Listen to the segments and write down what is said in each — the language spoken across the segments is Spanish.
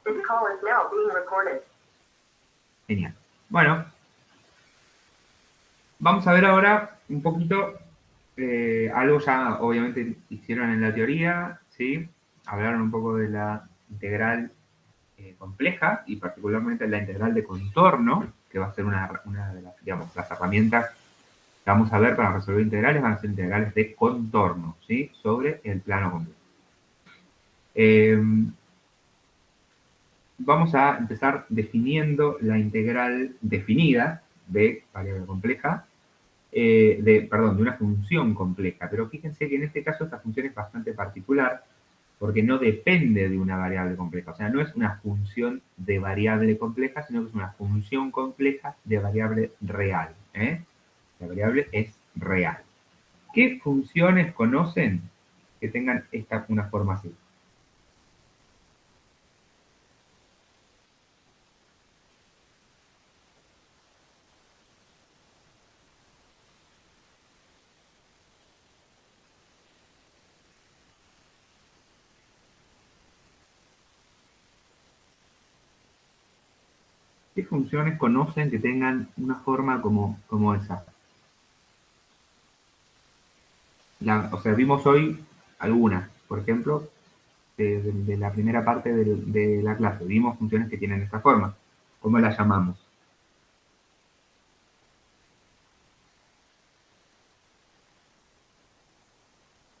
This call is now being recorded. Genial. Bueno, vamos a ver ahora un poquito, algo ya obviamente hicieron en la teoría, ¿sí? Hablaron un poco de la integral compleja y particularmente la integral de contorno, que va a ser una de las, digamos, las herramientas que vamos a ver para resolver integrales, van a ser integrales de contorno, ¿sí? Sobre el plano complejo. Vamos a empezar definiendo la integral definida de variable compleja, de una función compleja. Pero fíjense que en este caso esta función es bastante particular porque no depende de una variable compleja. O sea, no es una función de variable compleja, sino que es una función compleja de variable real. La variable es real. ¿Qué funciones conocen que tengan una forma así? ¿Qué funciones conocen que tengan una forma como esa? O sea, vimos hoy algunas, por ejemplo, de la primera parte de la clase. Vimos funciones que tienen esta forma. ¿Cómo las llamamos?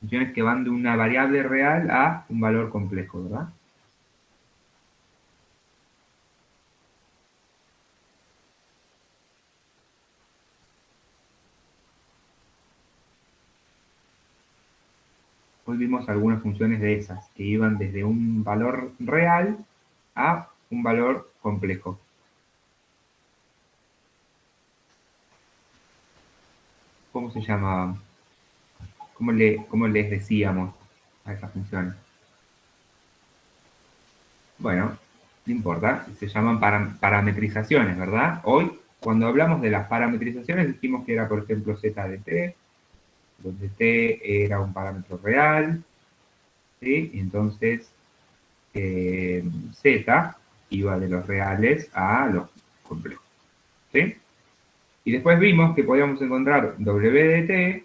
Funciones que van de una variable real a un valor complejo, ¿verdad? Hoy vimos algunas funciones de esas, que iban desde un valor real a un valor complejo. ¿Cómo se llamaban? ¿Cómo les decíamos a esas funciones? Bueno, no importa, se llaman parametrizaciones, ¿verdad? Hoy, cuando hablamos de las parametrizaciones, dijimos que era, por ejemplo, z de t, donde t era un parámetro real, ¿sí? Y entonces z iba de los reales a los complejos, ¿sí? Y después vimos que podíamos encontrar w de t,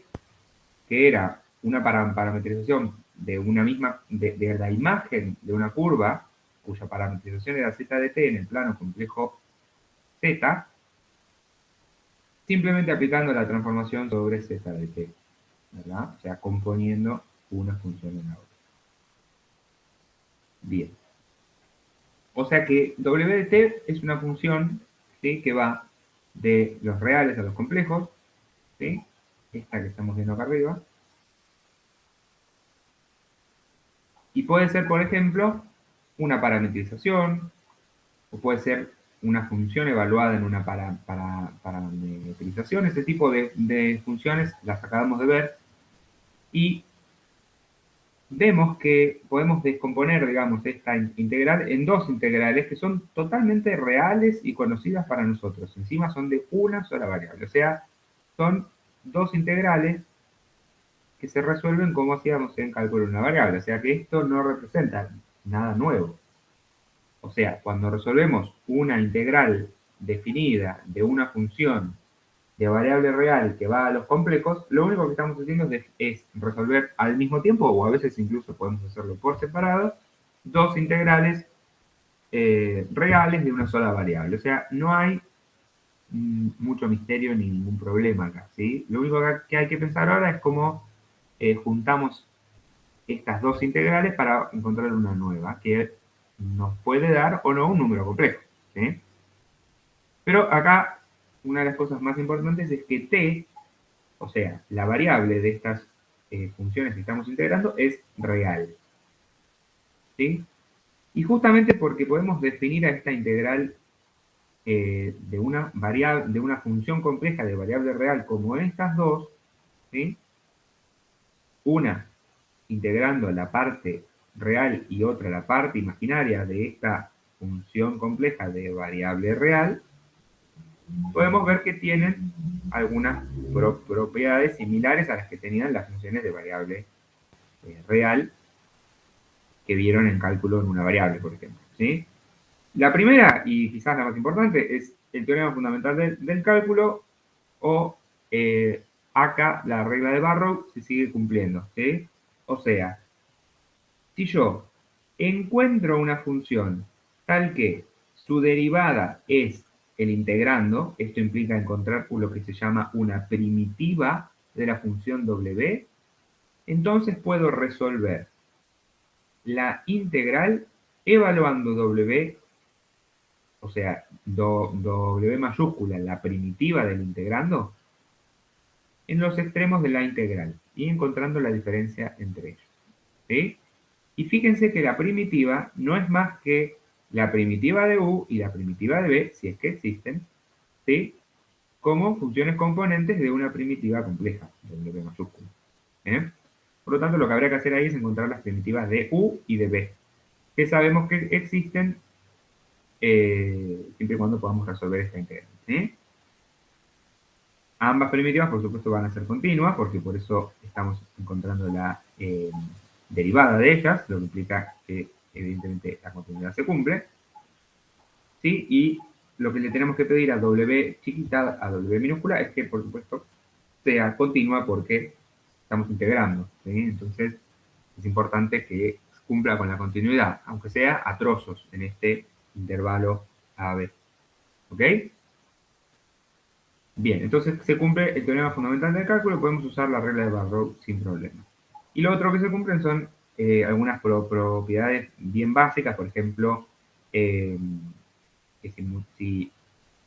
que era una parametrización de una misma, de la imagen de una curva, cuya parametrización era z de t en el plano complejo z, simplemente aplicando la transformación sobre z de t, ¿verdad? O sea, componiendo una función en la otra. Bien. O sea que w de t es una función, ¿sí?, que va de los reales a los complejos, ¿sí? Esta que estamos viendo acá arriba. Y puede ser, por ejemplo, una parametrización, o puede ser una función evaluada en una parametrización. Ese tipo de funciones las acabamos de ver. Y vemos que podemos descomponer, digamos, esta integral en dos integrales que son totalmente reales y conocidas para nosotros. Encima son de una sola variable. O sea, son dos integrales que se resuelven como hacíamos en cálculo de una variable. O sea que esto no representa nada nuevo. O sea, cuando resolvemos una integral definida de una función de variable real que va a los complejos, lo único que estamos haciendo es resolver al mismo tiempo, o a veces incluso podemos hacerlo por separado, dos integrales reales de una sola variable. O sea, no hay mucho misterio ni ningún problema acá, ¿sí? Lo único que hay que pensar ahora es cómo juntamos estas dos integrales para encontrar una nueva, que nos puede dar o no un número complejo, ¿sí? Pero acá, una de las cosas más importantes es que t, o sea, la variable de estas funciones que estamos integrando, es real, ¿sí? Y justamente porque podemos definir a esta integral de una variable, de una función compleja de variable real como estas dos, ¿sí? Una integrando la parte real y otra la parte imaginaria de esta función compleja de variable real, podemos ver que tienen algunas propiedades similares a las que tenían las funciones de variable real que vieron en cálculo en una variable, por ejemplo, ¿sí? La primera, y quizás la más importante, es el teorema fundamental del cálculo o acá la regla de Barrow se sigue cumpliendo, ¿sí? O sea, si yo encuentro una función tal que su derivada es el integrando, esto implica encontrar lo que se llama una primitiva de la función w, entonces puedo resolver la integral evaluando w, o sea, w mayúscula, la primitiva del integrando, en los extremos de la integral y encontrando la diferencia entre ellos. ¿Sí? Y fíjense que la primitiva no es más que la primitiva de u y la primitiva de b, si es que existen, ¿sí? Como funciones componentes de una primitiva compleja, de b mayúscula. ¿Eh? Por lo tanto, lo que habría que hacer ahí es encontrar las primitivas de u y de b, que sabemos que existen siempre y cuando podamos resolver esta integral. ¿Eh? Ambas primitivas, por supuesto, van a ser continuas, porque por eso estamos encontrando la derivada de ellas, lo que implica que evidentemente la continuidad se cumple. ¿Sí? Y lo que le tenemos que pedir a W chiquita, a W minúscula, es que, por supuesto, sea continua porque estamos integrando. ¿Sí? Entonces, es importante que cumpla con la continuidad, aunque sea a trozos en este intervalo AB. ¿Ok? Bien, entonces se cumple el teorema fundamental del cálculo, podemos usar la regla de Barrow sin problema. Y lo otro que se cumplen son algunas propiedades bien básicas, por ejemplo, que si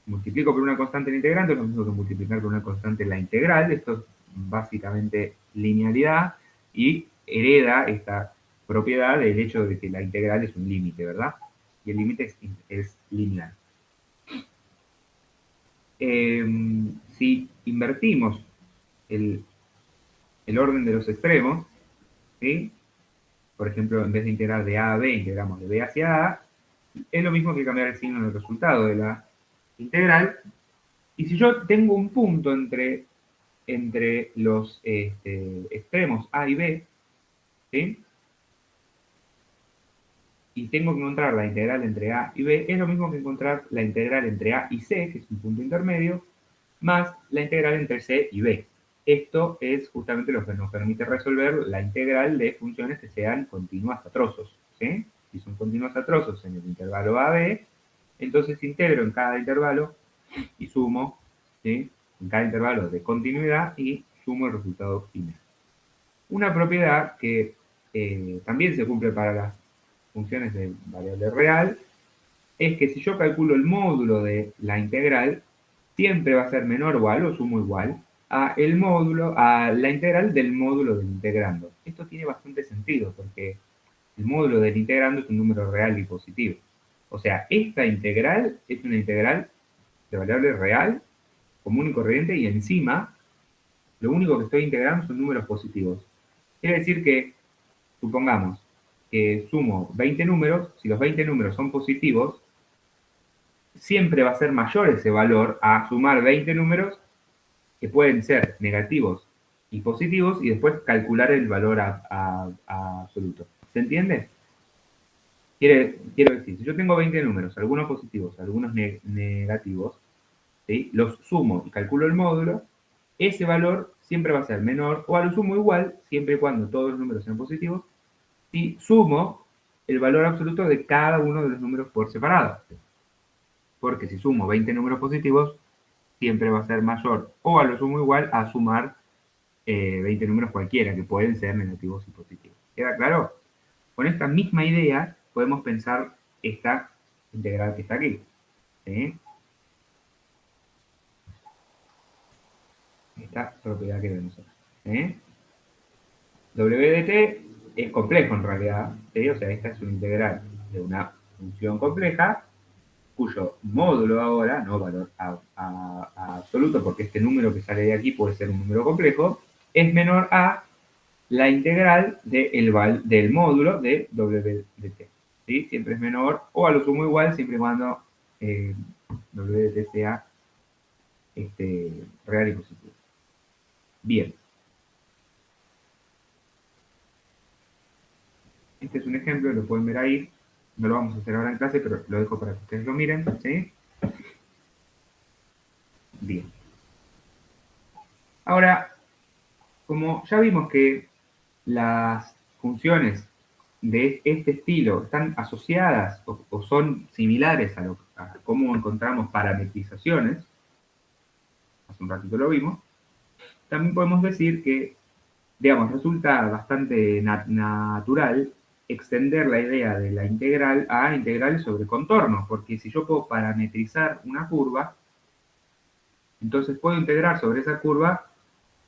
multiplico por una constante el integrante, es lo mismo que multiplicar por una constante la integral, esto es básicamente linealidad, y hereda esta propiedad del hecho de que la integral es un límite, ¿verdad? Y el límite es lineal. Si invertimos el orden de los extremos, ¿sí? Por ejemplo, en vez de integrar de A a B, integramos de B hacia A, es lo mismo que cambiar el signo del resultado de la integral. Y si yo tengo un punto entre los extremos A y B, ¿sí? Y tengo que encontrar la integral entre A y B, es lo mismo que encontrar la integral entre A y C, que es un punto intermedio, más la integral entre C y B. Esto es justamente lo que nos permite resolver la integral de funciones que sean continuas a trozos. ¿Sí? Si son continuas a trozos en el intervalo AB, entonces integro en cada intervalo y sumo, ¿sí? En cada intervalo de continuidad y sumo el resultado final. Una propiedad que también se cumple para las funciones de variable real es que si yo calculo el módulo de la integral, siempre va a ser menor o igual, o sumo igual, a la integral del módulo del integrando. Esto tiene bastante sentido porque el módulo del integrando es un número real y positivo. O sea, esta integral es una integral de variable real, común y corriente, y encima lo único que estoy integrando son números positivos. Quiere decir que, supongamos, que sumo 20 números, si los 20 números son positivos, siempre va a ser mayor ese valor a sumar 20 números que pueden ser negativos y positivos y después calcular el valor absoluto. ¿Se entiende? Quiero decir, si yo tengo 20 números, algunos positivos, algunos negativos, ¿sí? Los sumo y calculo el módulo, ese valor siempre va a ser menor o a lo sumo igual, siempre y cuando todos los números sean positivos, si sumo el valor absoluto de cada uno de los números por separado. Porque si sumo 20 números positivos, siempre va a ser mayor o a lo sumo igual a sumar 20 números cualquiera, que pueden ser negativos y positivos. ¿Queda claro? Con esta misma idea podemos pensar esta integral que está aquí. ¿Sí? Esta propiedad que vemos acá. ¿Sí? W de t es complejo en realidad. ¿Sí? O sea, esta es una integral de una función compleja cuyo módulo ahora, no valor absoluto, porque este número que sale de aquí puede ser un número complejo, es menor a la integral del módulo de w de t. ¿Sí? Siempre es menor o a lo sumo igual, siempre y cuando w de t sea real y positivo. Bien. Este es un ejemplo, lo pueden ver ahí, No lo vamos a hacer ahora en clase, pero lo dejo para que ustedes lo miren, ¿sí? Bien. Ahora, como ya vimos que las funciones de este estilo están asociadas o son similares a cómo encontramos parametrizaciones, hace un ratito lo vimos, también podemos decir que, digamos, resulta bastante natural extender la idea de la integral a integrales sobre contornos, porque si yo puedo parametrizar una curva, entonces puedo integrar sobre esa curva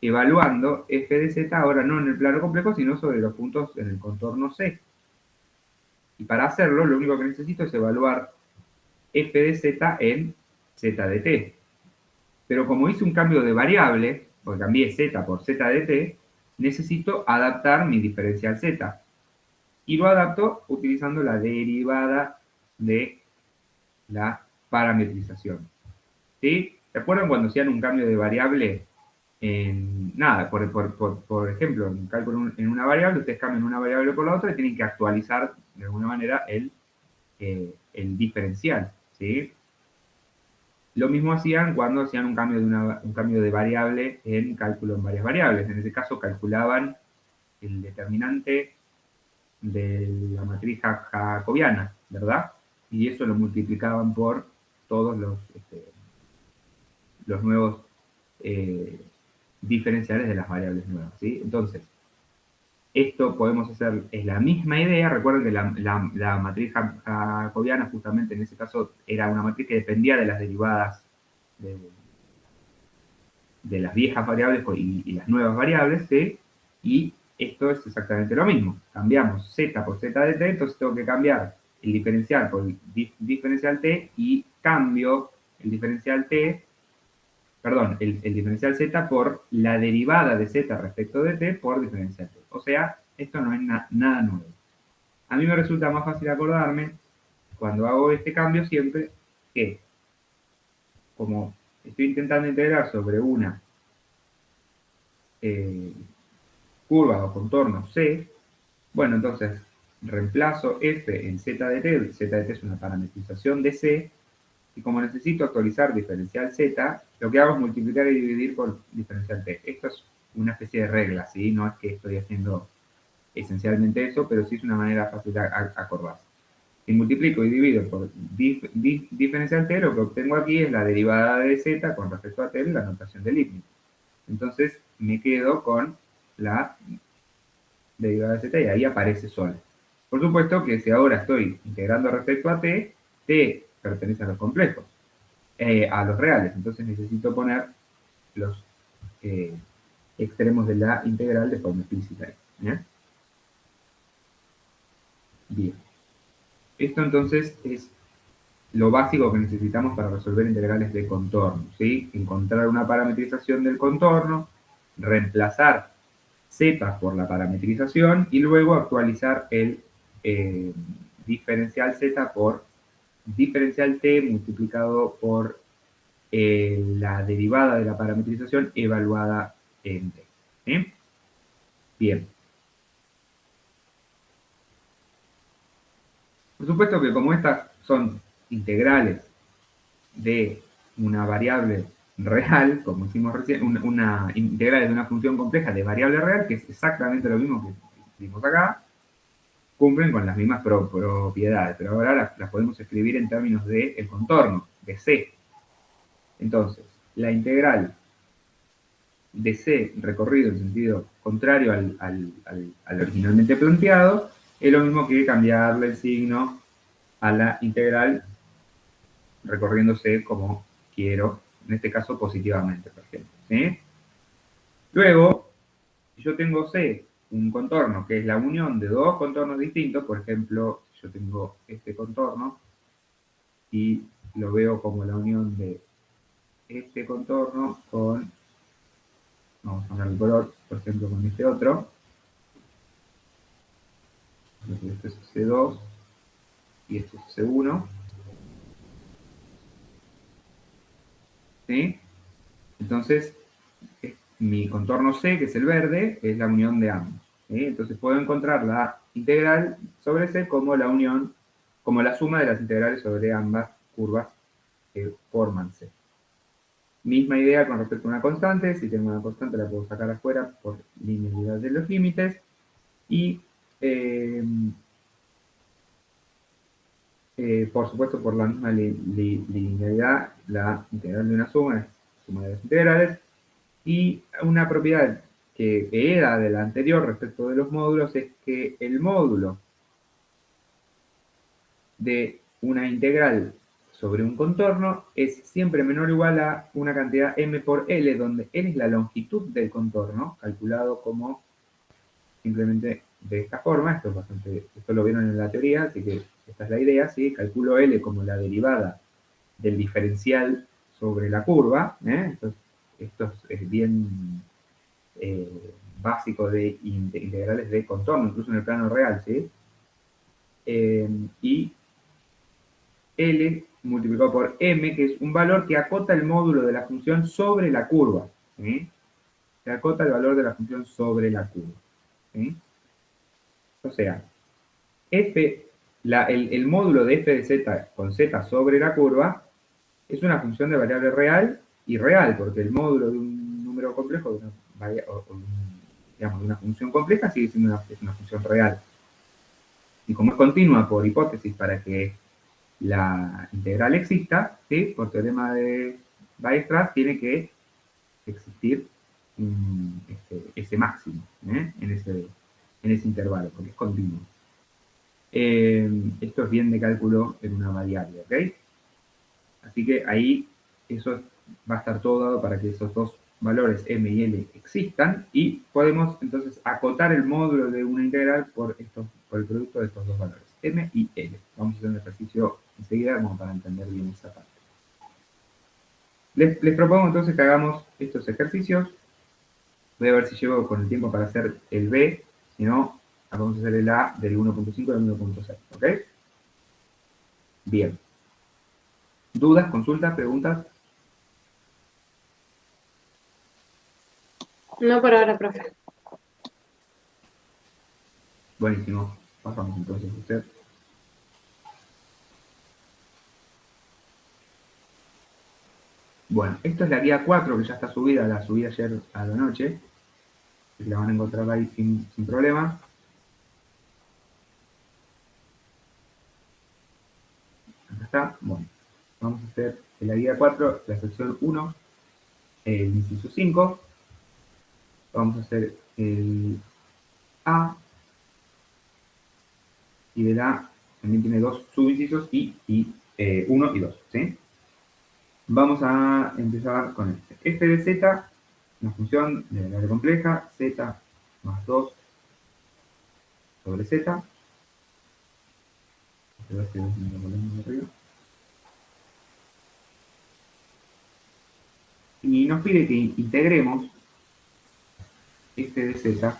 evaluando f de z, ahora no en el plano complejo, sino sobre los puntos en el contorno C. Y para hacerlo, lo único que necesito es evaluar f de z en z de t. Pero como hice un cambio de variable, porque cambié z por z de t, necesito adaptar mi diferencial z. Y lo adapto utilizando la derivada de la parametrización. ¿Sí? ¿Se acuerdan cuando hacían un cambio de variable? Nada, por ejemplo, en cálculo en una variable, ustedes cambian una variable por la otra y tienen que actualizar de alguna manera el diferencial. ¿Sí? Lo mismo hacían cuando hacían un cambio de variable en cálculo en varias variables. En ese caso calculaban el determinante de la matriz jacobiana, ¿verdad? Y eso lo multiplicaban por todos los nuevos eh, diferenciales de las variables nuevas, ¿sí? Entonces, esto podemos hacer, es la misma idea, recuerden que la matriz jacobiana justamente en ese caso era una matriz que dependía de las derivadas de, de las viejas variables y las nuevas variables, ¿sí? Y esto es exactamente lo mismo. Cambiamos z por z de t, entonces tengo que cambiar el diferencial por el diferencial t y cambio el diferencial t, perdón, el diferencial z por la derivada de z respecto de t por diferencial t. O sea, esto no es nada nuevo. A mí me resulta más fácil acordarme cuando hago este cambio siempre que, como estoy intentando integrar sobre una eh, curva o contorno C, bueno, entonces reemplazo f en z de t, z de t es una parametrización de C, y como necesito actualizar diferencial z, lo que hago es multiplicar y dividir por diferencial t. Esto es una especie de regla, ¿sí? No es que estoy haciendo esencialmente eso, pero sí es una manera fácil de acordarse. Si multiplico y divido por diferencial t, lo que obtengo aquí es la derivada de z con respecto a t en la notación de Leibniz. Entonces me quedo con la derivada de z y ahí aparece sola. Por supuesto que si ahora estoy integrando respecto a t, t pertenece a los complejos, a los reales, entonces necesito poner los eh, extremos de la integral de forma explícita. ¿Bien? Bien. Esto entonces es lo básico que necesitamos para resolver integrales de contorno, ¿sí? Encontrar una parametrización del contorno, reemplazar z por la parametrización y luego actualizar el eh, diferencial z por diferencial t multiplicado por la derivada de la parametrización evaluada en t. ¿Sí? Bien. Por supuesto que como estas son integrales de una variable real, como hicimos recién, una integral de una función compleja de variable real, que es exactamente lo mismo que vimos acá, cumplen con las mismas propiedades, pero ahora las podemos escribir en términos de el contorno, de C. Entonces, la integral de C recorrido en sentido contrario al originalmente planteado, es lo mismo que cambiarle el signo a la integral recorriendo C como quiero, en este caso positivamente, por ejemplo. ¿Sí? Luego, yo tengo C, un contorno que es la unión de dos contornos distintos, por ejemplo, yo tengo este contorno y lo veo como la unión de este contorno con, vamos a poner el color, por ejemplo, con este otro. Entonces, este es C2 y este es C1. ¿Sí? Entonces, mi contorno C, que es el verde, es la unión de ambos. ¿Sí? Entonces puedo encontrar la integral sobre C como la unión como la suma de las integrales sobre ambas curvas que forman C. Misma idea con respecto a una constante. Si tengo una constante la puedo sacar afuera por linealidad de los límites. Y por supuesto, por la misma linealidad, la integral de una suma es suma de las integrales. Y una propiedad que hereda de la anterior respecto de los módulos es que el módulo de una integral sobre un contorno es siempre menor o igual a una cantidad m por L, donde L es la longitud del contorno, calculado como simplemente de esta forma. Esto es bastante, esto lo vieron en la teoría, así que esta es la idea, ¿sí? Calculo L como la derivada del diferencial sobre la curva, ¿eh? Esto es bien básico de integrales de contorno, incluso en el plano real, ¿sí? Y L multiplicado por M, que es un valor que acota el módulo de la función sobre la curva, ¿sí? Se acota el valor de la función sobre la curva, ¿sí? O sea, el módulo de f de z con z sobre la curva es una función de variable real y real, porque el módulo de un número complejo, digamos, de una función compleja, sigue siendo una función real. Y como es continua por hipótesis para que la integral exista, ¿sí? Por teorema de Weierstrass, tiene que existir ese máximo, ¿eh? En ese intervalo, porque es continuo. Esto es bien de cálculo en una variable, ¿ok? Así que ahí eso va a estar todo dado para que esos dos valores m y l existan, y podemos entonces acotar el módulo de una integral por el producto de estos dos valores, m y l. Vamos a hacer un ejercicio enseguida como para entender bien esa parte. Les propongo entonces que hagamos estos ejercicios. Voy a ver si llego con el tiempo para hacer el B, si no, vamos a hacer el A del 1.5 al 1.6, ¿ok? Bien. ¿Dudas, consultas, preguntas? No por ahora, profe. Buenísimo. Pasamos entonces a usted. Bueno, esto es la guía 4 que ya está subida, la subí ayer a la noche. La van a encontrar ahí sin problema. Acá está. Bueno, vamos a hacer en la guía 4, la sección 1, el inciso 5. Vamos a hacer el A. Y del A también tiene dos subincisos y 1 y 2, ¿sí? Vamos a empezar con este. F de z, una función de variable compleja, z más 2 sobre z. Y nos pide que integremos f de z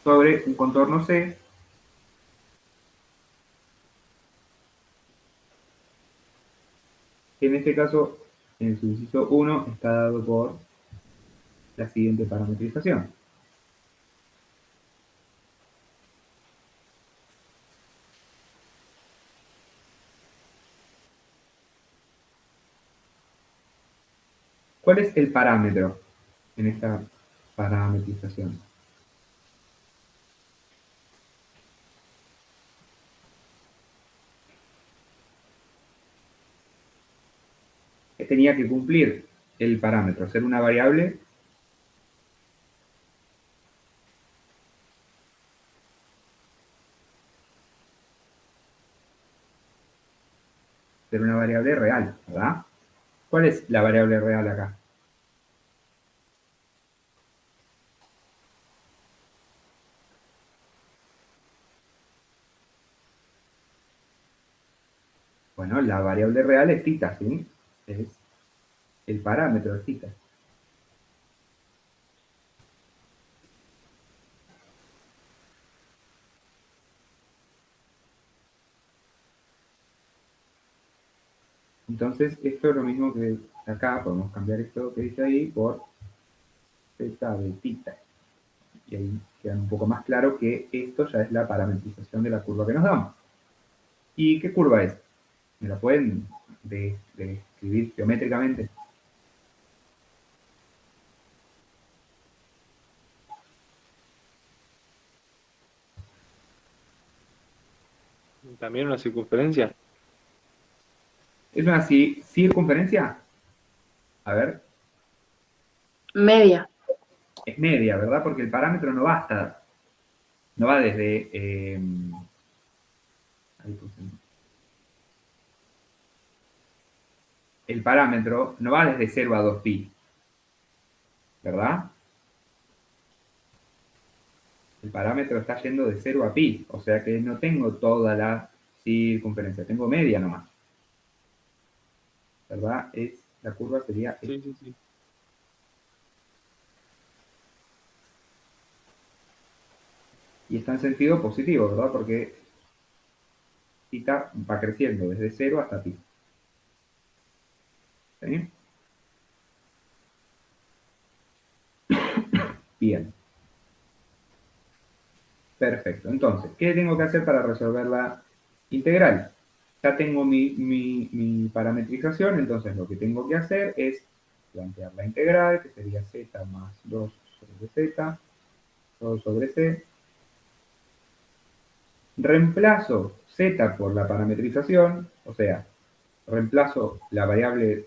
sobre un contorno C que en este caso, en su inciso 1, está dado por la siguiente parametrización. ¿Cuál es el parámetro en esta parametrización? Que tenía que cumplir el parámetro, ser una variable real, ¿verdad? ¿Cuál es la variable real acá? Bueno, la variable real es θ, ¿sí? Es el parámetro de θ. Entonces, esto es lo mismo que acá, podemos cambiar esto que dice ahí por z de θ. Y ahí queda un poco más claro que esto ya es la parametrización de la curva que nos damos. ¿Y qué curva es? ¿Me la pueden describir geométricamente? También una circunferencia. ¿Es una circunferencia? A ver, Media. es media, ¿verdad? Porque el parámetro no va hasta, no va desde, ahí puse. El parámetro no va desde 0 a 2pi, ¿verdad? El parámetro está yendo de 0 a pi, o sea que no tengo toda la circunferencia, tengo media nomás, ¿verdad? La curva sería esta. Sí, sí, sí. Y está en sentido positivo, ¿verdad? Porque θ va creciendo desde 0 hasta pi. ¿Sí? Bien. Perfecto. Entonces, ¿qué tengo que hacer para resolver la integral? Ya tengo mi parametrización, entonces lo que tengo que hacer es plantear la integral, que sería z más 2 sobre z, 2 sobre c. Reemplazo z por la parametrización, o sea, reemplazo la variable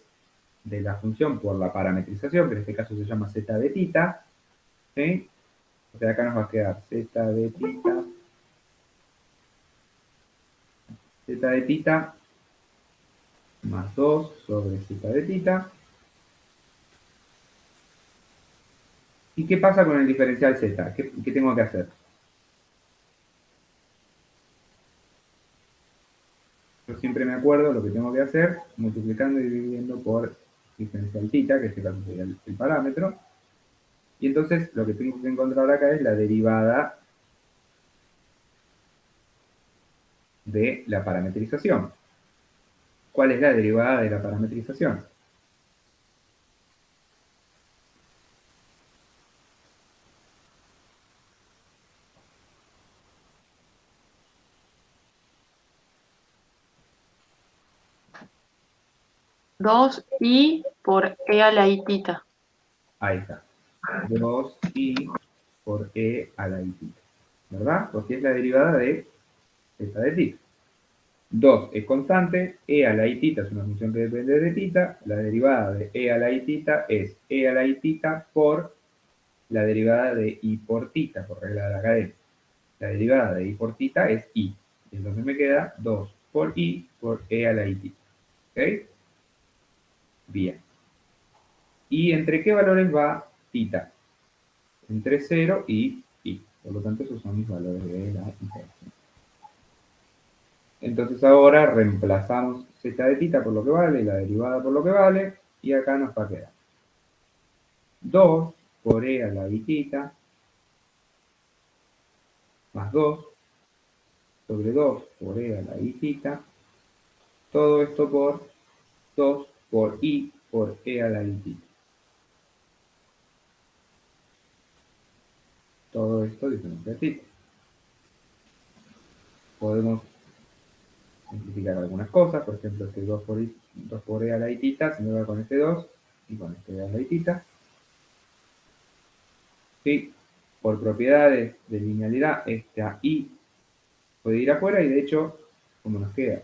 de la función por la parametrización, que en este caso se llama z de tita, ¿sí? O sea, acá nos va a quedar z de tita más 2 sobre z de tita. ¿Y qué pasa con el diferencial z? ¿Qué tengo que hacer? Yo siempre me acuerdo lo que tengo que hacer, multiplicando y dividiendo por diferencial tita, que es el parámetro. Y entonces lo que tengo que encontrar acá es la derivada de la parametrización. ¿Cuál es la derivada de la parametrización? Dos i por e a la i tita. Ahí está. 2i por e a la i tita. ¿Verdad? Porque es la derivada de z de tita. 2 es constante, e a la i tita es una función que depende de tita, la derivada de e a la i tita es e a la i tita por la derivada de i por tita, por regla de la cadena. La derivada de i por tita es i. Entonces me queda 2 por i por e a la i tita. ¿Ok? Bien. ¿Y entre qué valores va tita? Entre 0 y i. Por lo tanto, esos son mis valores de la integración. Entonces ahora reemplazamos z de tita por lo que vale, la derivada por lo que vale, y acá nos va a quedar 2 por e a la i tita más 2 sobre 2 por e a la i tita, todo esto por 2 por i por e a la i tita. Todo esto diferente a tita. Podemos simplificar algunas cosas, por ejemplo, este 2 por e a la i tita se me va con este 2 y con este e a la i tita. ¿Sí? Por propiedades de linealidad, esta i puede ir afuera y de hecho, como nos queda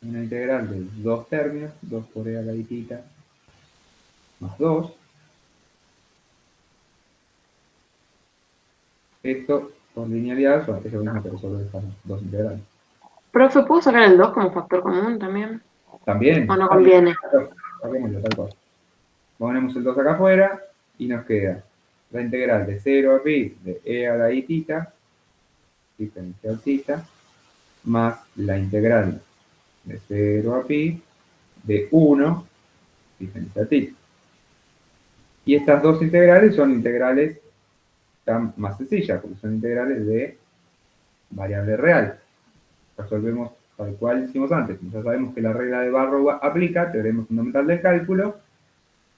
una integral de dos términos, 2 por e a la i tita más 2, esto por linealidad es lo mismo que resolver estas dos integrales. Profe, ¿puedo sacar el 2 como factor común también? ¿O También, no conviene? saquémoslo tal cual. Ponemos el 2 acá afuera y nos queda la integral de 0 a pi de e a la i tita, diferencial tita, más la integral de 0 a pi de 1, diferencial tita. Y estas dos integrales son integrales más sencillas, porque son integrales de variable real. Resolvemos tal cual hicimos antes. Ya sabemos que la regla de Barrow aplica, teorema fundamental del cálculo.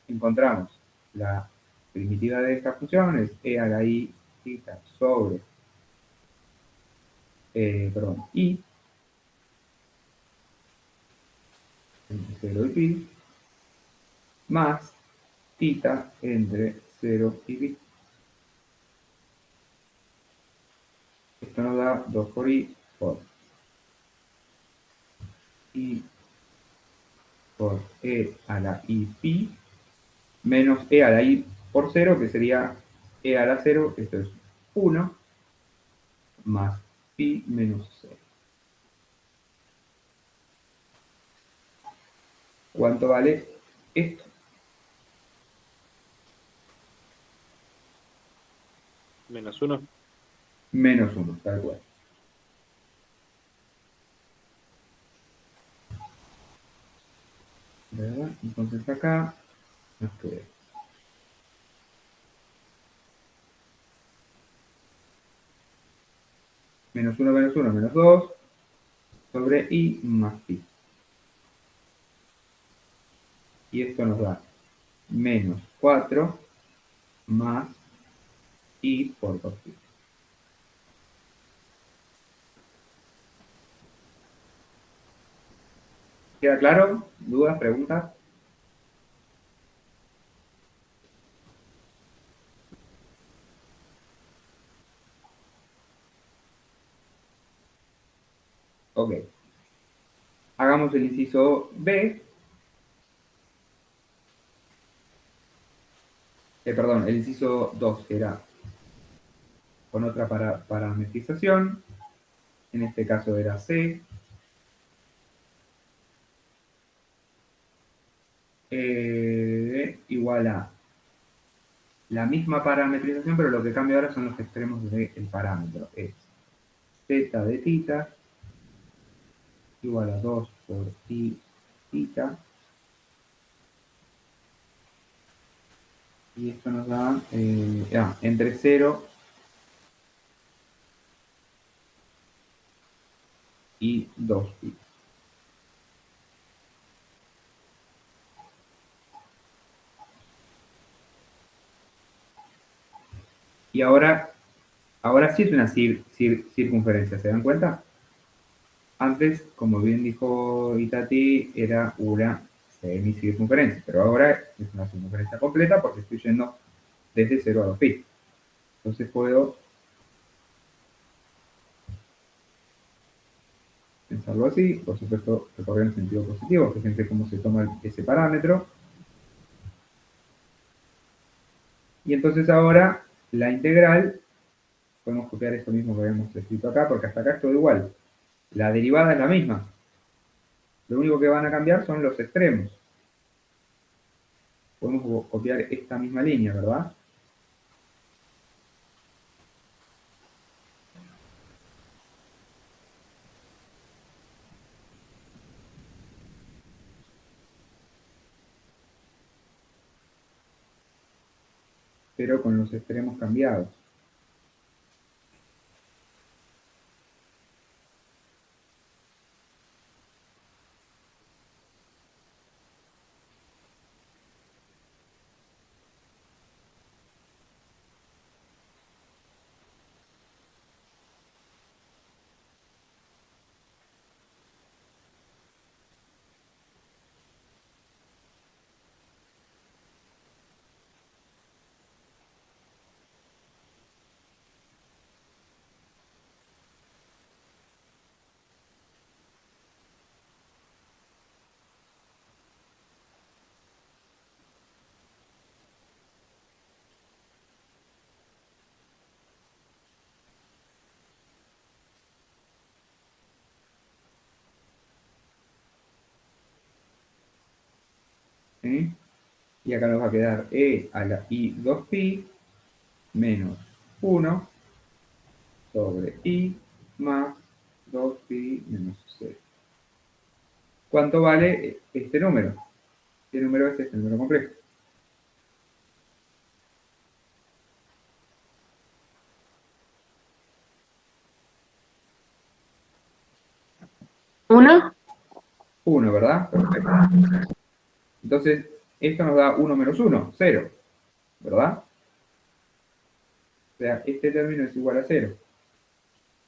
Encontramos la primitiva de esta función es e a la i theta sobre, i entre 0 y pi, más theta entre 0 y pi. Esto nos da 2 por i por i por e a la i pi menos e a la i por 0, que sería e a la 0, esto es 1, más pi menos 0. ¿Cuánto vale esto? Menos 1. Menos 1, tal cual. ¿Verdad? Entonces acá nos queda menos 1 menos 1 menos 2 sobre i más pi. Y esto nos da menos 4 más i por 2pi. ¿Queda claro? ¿Dudas? ¿Preguntas? Ok. Hagamos el inciso B. Perdón, el inciso 2 era con otra parametrización. En este caso era C. Igual a la misma parametrización, pero lo que cambia ahora son los extremos del parámetro. Es z de θ igual a 2 por i θ. Y esto nos da entre 0 y 2pi. Y ahora sí es una circunferencia, ¿se dan cuenta? Antes, como bien dijo Itati, era una semicircunferencia, pero ahora es una circunferencia completa porque estoy yendo desde 0 a 2pi. Entonces puedo pensarlo así, por supuesto recorrer en sentido positivo, fíjense cómo se toma ese parámetro. Y entonces ahora la integral, podemos copiar esto mismo que habíamos escrito acá, porque hasta acá es todo igual. La derivada es la misma. Lo único que van a cambiar son los extremos. Podemos copiar esta misma línea, ¿verdad? Pero con los extremos cambiados. ¿Sí? Y acá nos va a quedar e a la i 2pi menos 1 sobre i más 2pi menos 0. ¿Cuánto vale este número? ¿Qué número es este número complejo? ¿Uno? 1, ¿verdad? Perfecto. Entonces, esto nos da 1 menos 1, 0. ¿verdad? O sea, este término es igual a 0,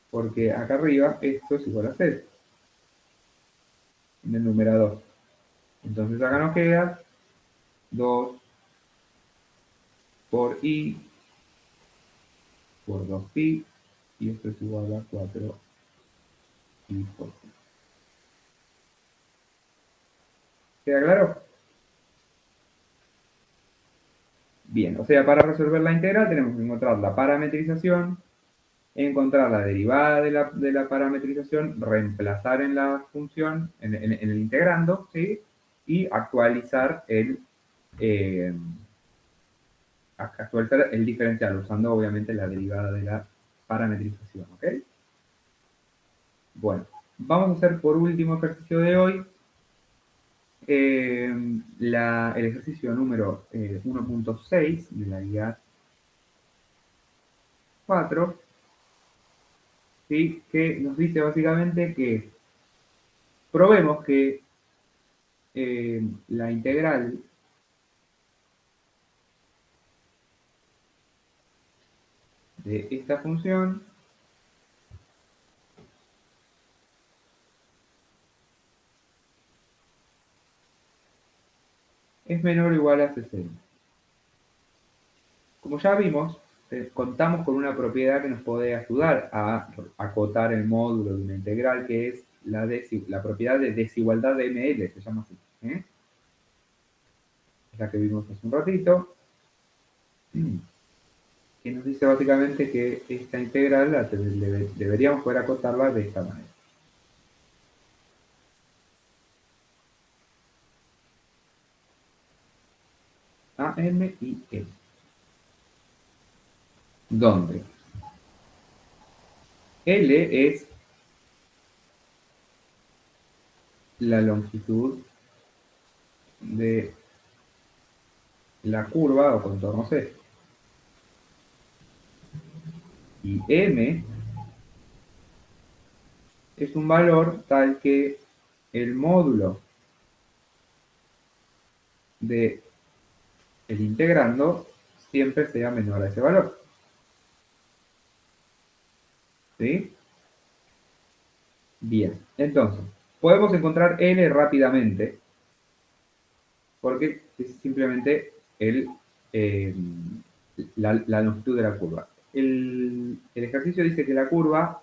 porque acá arriba esto es igual a 0, en el numerador. Entonces acá nos queda 2 por i por 2pi, y esto es igual a 4 i por pi. ¿Queda claro? Bien, o sea, para resolver la integral tenemos que encontrar la parametrización, encontrar la derivada de la parametrización, reemplazar en la función, en el integrando, ¿sí? Y actualizar eh, actualizar el diferencial, usando obviamente la derivada de la parametrización, ¿ok? Bueno, vamos a hacer por último ejercicio de hoy el ejercicio número 1.6 de la guía 4, ¿sí? Que nos dice básicamente que probemos que la integral de esta función es menor o igual a 60. Como ya vimos, contamos con una propiedad que nos puede ayudar a acotar el módulo de una integral, que es la propiedad de desigualdad de ML, se llama así. Es la que vimos hace un ratito, que nos dice básicamente que esta integral deberíamos poder acotarla de esta manera. A, M y N. Donde L es la longitud de la curva o contorno C. Y M es un valor tal que el módulo de el integrando siempre sea menor a ese valor. ¿Sí? Bien, entonces, podemos encontrar L rápidamente porque es simplemente eh, la longitud de la curva. El ejercicio dice que la curva,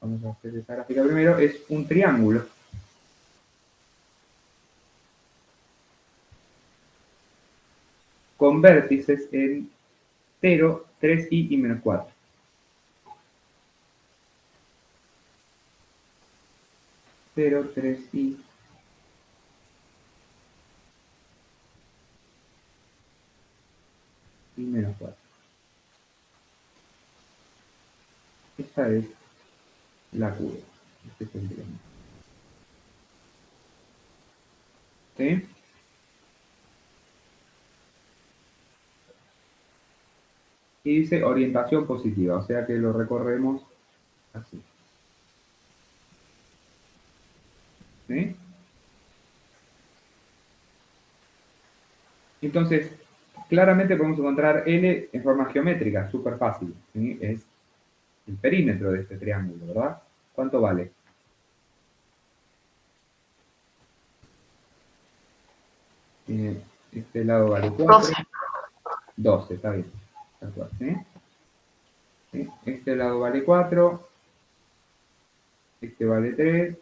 vamos a hacer esa gráfica primero, es un triángulo. Con vértices en 0, 3i y menos 4. 0, 3i y menos 4. Esta es la curva. Este es el triángulo. ¿Sí? Y dice orientación positiva, o sea que lo recorremos así. ¿Sí? Entonces, claramente podemos encontrar L en forma geométrica, súper fácil. ¿Sí? Es el perímetro de este triángulo, ¿verdad? ¿Cuánto vale? Este lado vale 4. 12. 12, está bien. ¿Sí? ¿Sí? Este lado vale 4. Este vale 3.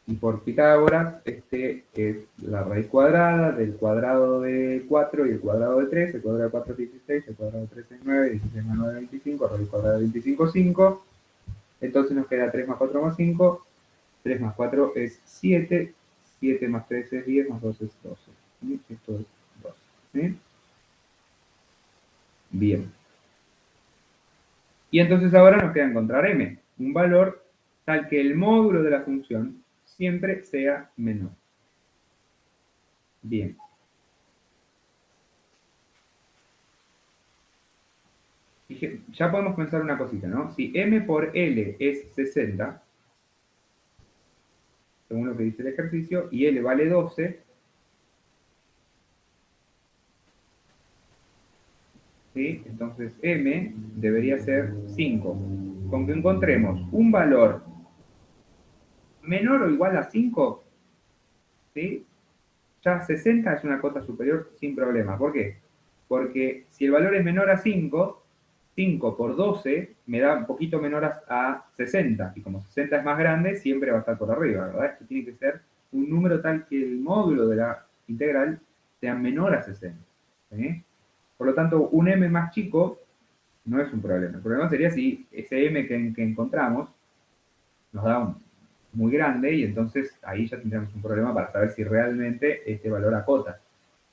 Y por Pitágoras, este es la raíz cuadrada del cuadrado de 4 y el cuadrado de 3. El cuadrado de 4 es 16, el cuadrado de 3 es 9, 16 más 9 es 25, raíz cuadrada de 25 es 5. Entonces nos queda 3 más 4 más 5. 3 más 4 es 7. 7 más 3 es 10, más 2 es 12. ¿Sí? Esto es 12. ¿Sí? Bien. Y entonces ahora nos queda encontrar m, un valor tal que el módulo de la función siempre sea menor. Bien. Ya podemos pensar una cosita, ¿no? Si m por l es 60, según lo que dice el ejercicio, y l vale 12, ¿sí? Entonces m debería ser 5. Con que encontremos un valor menor o igual a 5, ¿sí? Ya 60 es una cota superior sin problema. ¿Por qué? Porque si el valor es menor a 5, 5 por 12 me da un poquito menor a 60. Y como 60 es más grande, siempre va a estar por arriba, ¿verdad? Esto tiene que ser un número tal que el módulo de la integral sea menor a 60. ¿Sí? Por lo tanto, un m más chico no es un problema. El problema sería si ese m que encontramos nos da muy grande y entonces ahí ya tendríamos un problema para saber si realmente este valor acota.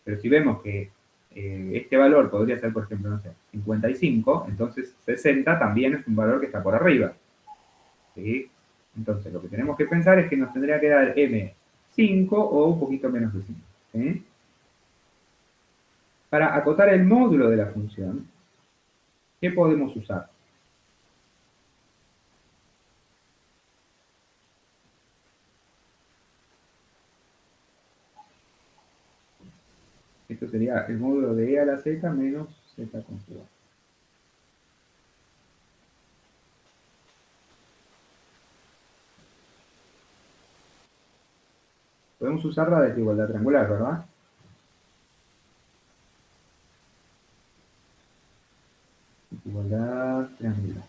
Pero si vemos que este valor podría ser, por ejemplo, no sé, 55, entonces 60 también es un valor que está por arriba. ¿Sí? Entonces lo que tenemos que pensar es que nos tendría que dar m5 o un poquito menos de 5. ¿Sí? Para acotar el módulo de la función, ¿qué podemos usar? Esto sería el módulo de e a la z menos z conjugado. Podemos usar la desigualdad triangular, ¿verdad? Desigualdad triangular.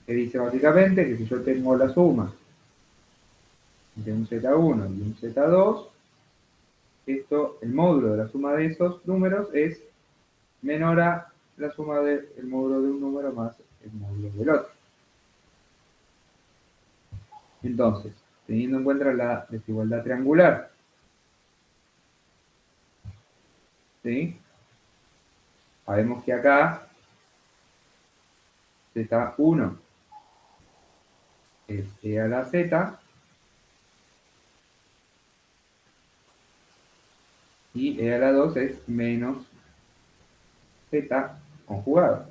Que dice básicamente que si yo tengo la suma de un z1 y un z2, esto, el módulo de la suma de esos números es menor a la suma del módulo de un número más el módulo del otro. Entonces, teniendo en cuenta la desigualdad triangular, ¿sí? Sabemos que acá z1 es e a la z y e a la 2 es menos z conjugado.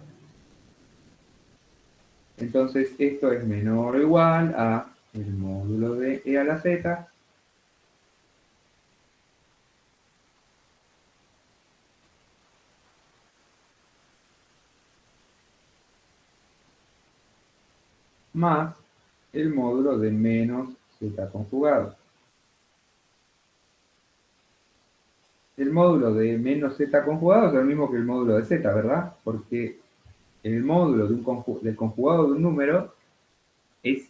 Entonces esto es menor o igual a el módulo de e a la z más el módulo de menos z conjugado. El módulo de menos z conjugado es el mismo que el módulo de z, ¿verdad? Porque el módulo de del conjugado de un número es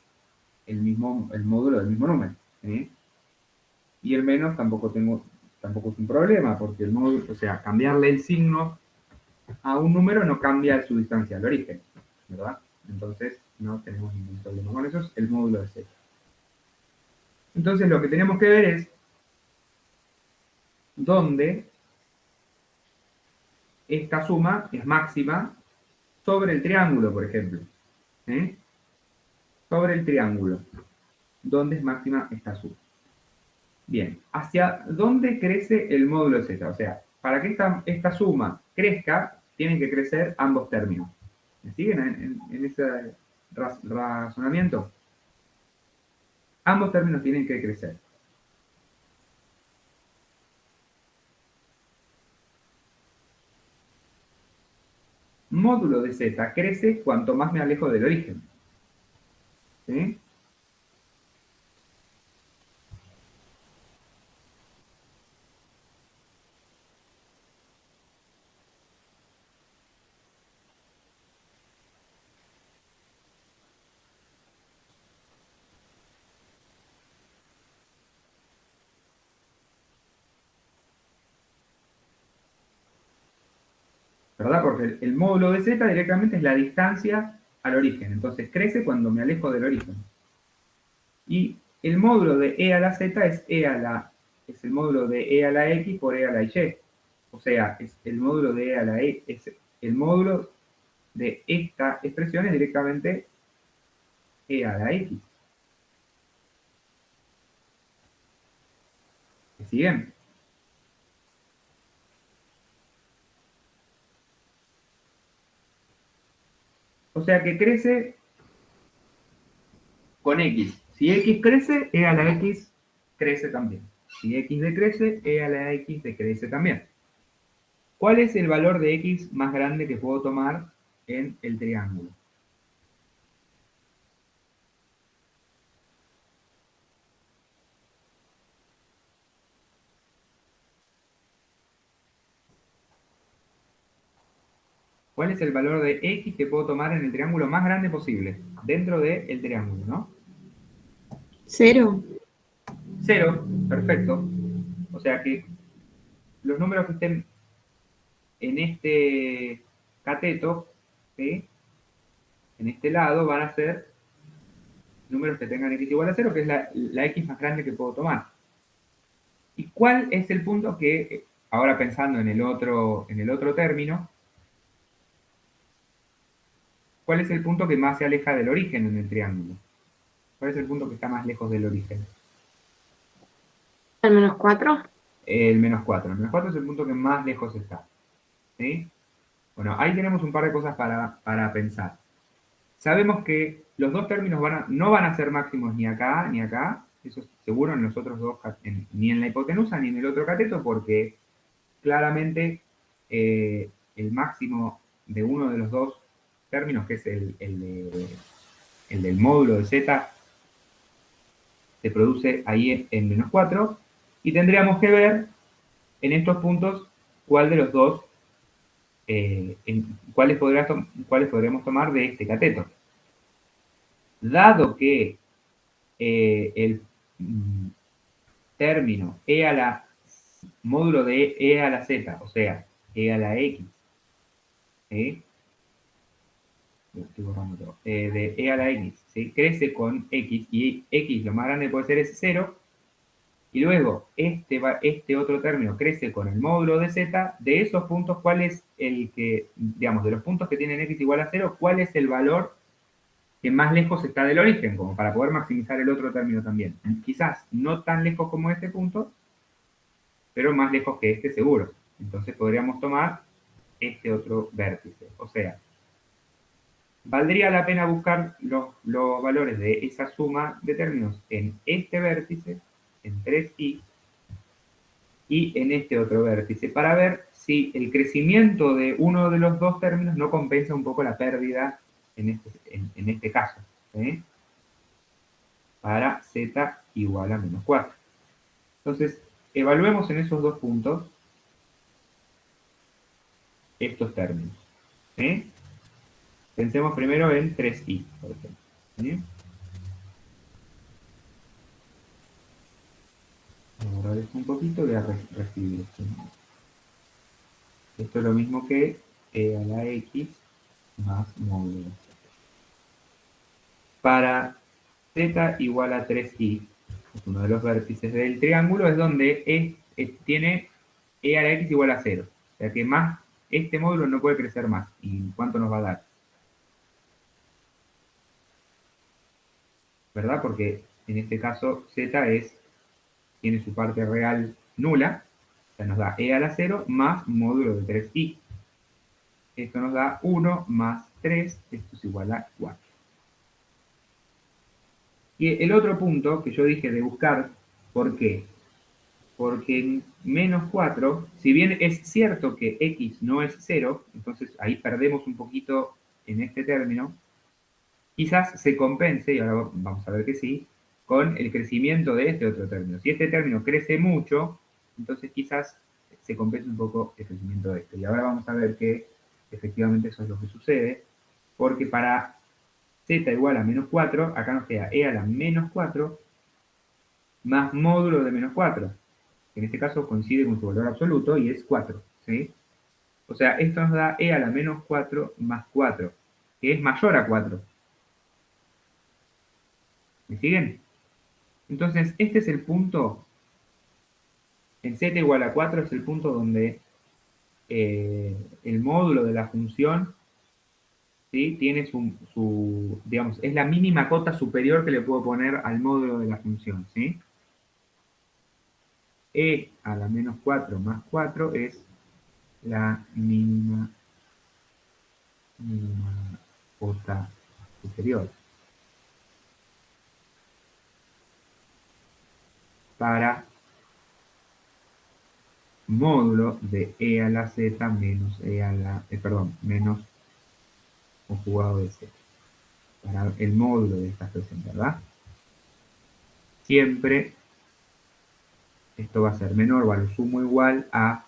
el módulo del mismo número. ¿Sí? Y el menos tampoco es un problema, porque el módulo, o sea, cambiarle el signo a un número no cambia su distancia al origen, ¿verdad? Entonces no tenemos ningún problema con eso, es el módulo de z. Entonces lo que tenemos que ver es dónde esta suma es máxima sobre el triángulo, por ejemplo. ¿Eh? Sobre el triángulo, ¿dónde es máxima esta suma? Bien, ¿hacia dónde crece el módulo z? O sea, para que esta suma crezca, tienen que crecer ambos términos. ¿Me siguen en ese razonamiento? Ambos términos tienen que crecer. Módulo de z crece cuanto más me alejo del origen. ¿Sí? ¿Verdad? Porque el módulo de z directamente es la distancia al origen. Entonces crece cuando me alejo del origen. Y el módulo de e a la z es el módulo de e a la x por e a la y. O sea, es el módulo de e a la e, es el módulo de esta expresión es directamente e a la x. ¿Me siguen? O sea que crece con x. Si x crece, e a la x crece también. Si x decrece, e a la x decrece también. ¿Cuál es el valor de x más grande que puedo tomar en el triángulo? ¿Cuál es el valor de x que puedo tomar en el triángulo más grande posible? Dentro del triángulo, ¿no? 0. 0, perfecto. O sea que los números que estén en este cateto, ¿sí? En este lado van a ser números que tengan x igual a 0, que es la x más grande que puedo tomar. ¿Y cuál es el punto que, ahora pensando en el otro término, cuál es el punto que más se aleja del origen en el triángulo? ¿Cuál es el punto que está más lejos del origen? ¿El menos 4? El menos 4. El menos 4 es el punto que más lejos está. ¿Sí? Bueno, ahí tenemos un par de cosas para pensar. Sabemos que los dos términos no van a ser máximos ni acá ni acá, eso es seguro en los otros dos, ni en la hipotenusa ni en el otro cateto, porque claramente el máximo de uno de los dos términos, que es el del módulo de z, se produce ahí en menos 4, y tendríamos que ver en estos puntos cuál de los dos, cuáles podríamos tomar de este cateto. Dado que el término e a la módulo de e a la z, o sea, e a la x, ¿sí? Estoy borrando todo, de e a la x, ¿sí? Crece con x, y x lo más grande que puede ser es 0, y luego este otro término crece con el módulo de z. De esos puntos, ¿cuál es el que, digamos, de los puntos que tienen x igual a 0, cuál es el valor que más lejos está del origen, como para poder maximizar el otro término también? Quizás no tan lejos como este punto, pero más lejos que este seguro. Entonces podríamos tomar este otro vértice. O sea, valdría la pena buscar los valores de esa suma de términos en este vértice, en 3i, y en este otro vértice, para ver si el crecimiento de uno de los dos términos no compensa un poco la pérdida en este caso, ¿sí? Para z igual a menos 4. Entonces, evaluemos en esos dos puntos estos términos, ¿sí? Pensemos primero en 3i, por ejemplo, ¿sí? Voy a borrar esto un poquito y voy a reescribir esto. Esto es lo mismo que e a la x más módulo. Para z igual a 3i, uno de los vértices del triángulo, es donde tiene e a la x igual a 0. O sea que más, este módulo no puede crecer más. ¿Y cuánto nos va a dar? ¿Verdad? Porque en este caso z tiene su parte real nula, o sea, nos da e a la 0 más módulo de 3i. Esto nos da 1 más 3, esto es igual a 4. Y el otro punto que yo dije de buscar, ¿por qué? Porque en menos 4, si bien es cierto que x no es 0, entonces ahí perdemos un poquito en este término, quizás se compense, y ahora vamos a ver que sí, con el crecimiento de este otro término. Si este término crece mucho, entonces quizás se compense un poco el crecimiento de este. Y ahora vamos a ver que efectivamente eso es lo que sucede, porque para z igual a menos 4, acá nos queda e a la menos 4 más módulo de menos 4, que en este caso coincide con su valor absoluto y es 4, ¿sí? O sea, esto nos da e a la menos 4 más 4, que es mayor a 4. ¿Me siguen? Entonces, este es el punto, en z igual a 4 es el punto donde el módulo de la función, ¿sí? Tiene digamos, es la mínima cota superior que le puedo poner al módulo de la función, ¿sí? E a la menos 4 más 4 es la mínima cota superior para módulo de e a la z menos menos conjugado de z. Para el módulo de esta expresión, ¿verdad? Siempre esto va a ser menor o a lo sumo igual a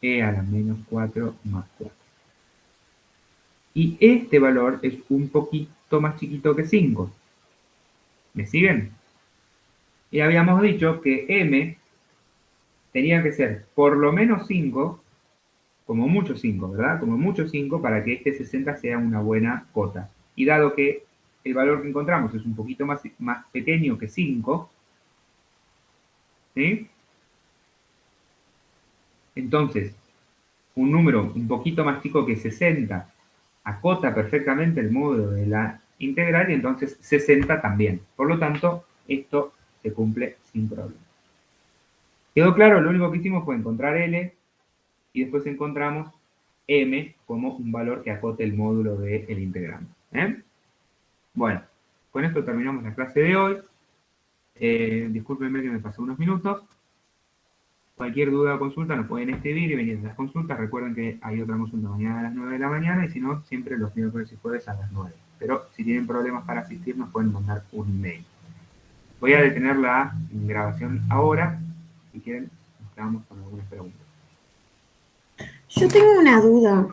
e a la menos 4 más 4. Y este valor es un poquito más chiquito que 5. ¿Me siguen? Y habíamos dicho que m tenía que ser por lo menos 5, como mucho 5, ¿verdad? Como mucho 5 para que este 60 sea una buena cota. Y dado que el valor que encontramos es un poquito más pequeño que 5, ¿sí? Entonces, un número un poquito más chico que 60 acota perfectamente el módulo de la integral y entonces 60 también. Por lo tanto, esto se cumple sin problema. ¿Quedó claro? Lo único que hicimos fue encontrar L y después encontramos M como un valor que acote el módulo del integrando. Bueno, con esto terminamos la clase de hoy. Discúlpenme que me pasé unos minutos. Cualquier duda o consulta nos pueden escribir y venir a las consultas. Recuerden que hay otra consulta mañana a las 9 de la mañana y si no, siempre los miércoles y jueves a las 9. Pero si tienen problemas para asistir, nos pueden mandar un email. Voy a detener la grabación ahora. Si quieren, nos quedamos con algunas preguntas. Yo tengo una duda.